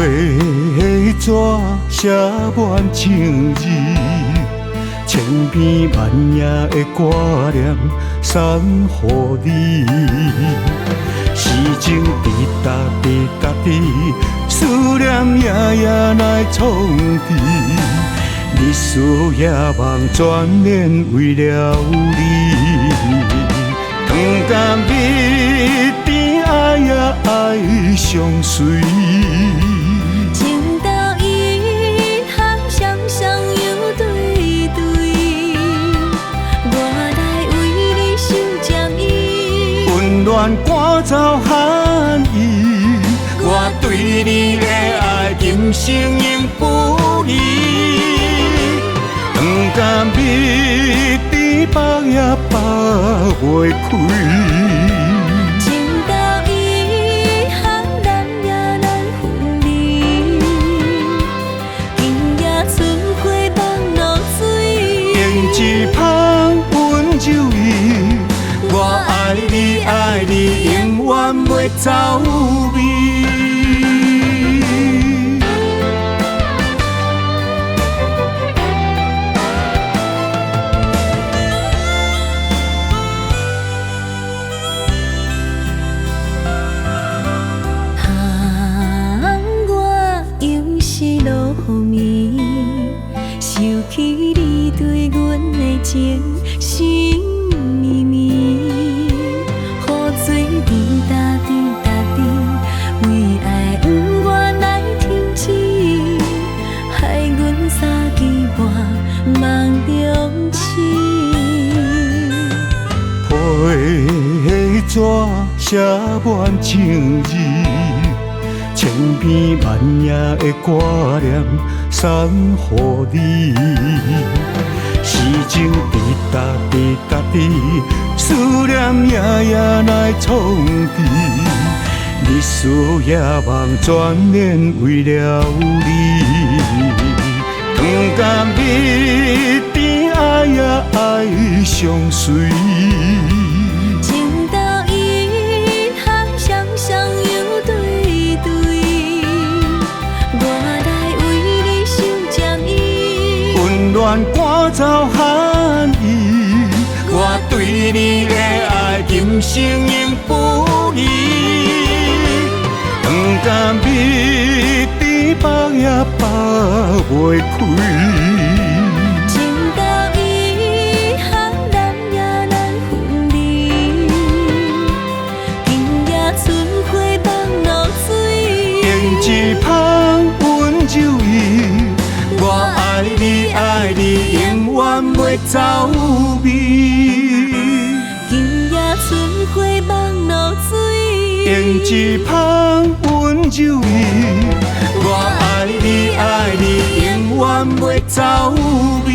的纸写满情字，千篇万页的挂念送予你。时钟滴答滴答滴，思念夜夜来创治。日思夜梦全然为了你，长甲蜜甜爱呀爱相随。情到意合，双双又对对，我来为你守将伊，温暖赶走寒意，我对你的爱今生永不移。长甲蜜甜放也放袂开。情到意合，难也难分离。今夜春花放露水，用一捧温柔意，我爱你爱你，永远袂走味。想起你对阮的情，心绵绵，雨水滴答滴答滴，为爱阮我来停止，害阮三更半梦中醒。批的纸写满情字，千篇万页的挂念送予你。时钟滴答滴答滴，思念夜夜来创治。日思夜梦全然为了你，长甲蜜甜爱呀爱相随。情到意合，双双又对对，我来为你守将伊，温暖赶走寒意，我对你的爱今生永不移。长甲蜜甜放也放袂开。情到意合，难也难分离。今夜春花放露水，用一捧温柔意，我爱你爱你，永远袂走味。今夜春花放露水，用一捧温柔意，我爱你爱你，永远袂走味。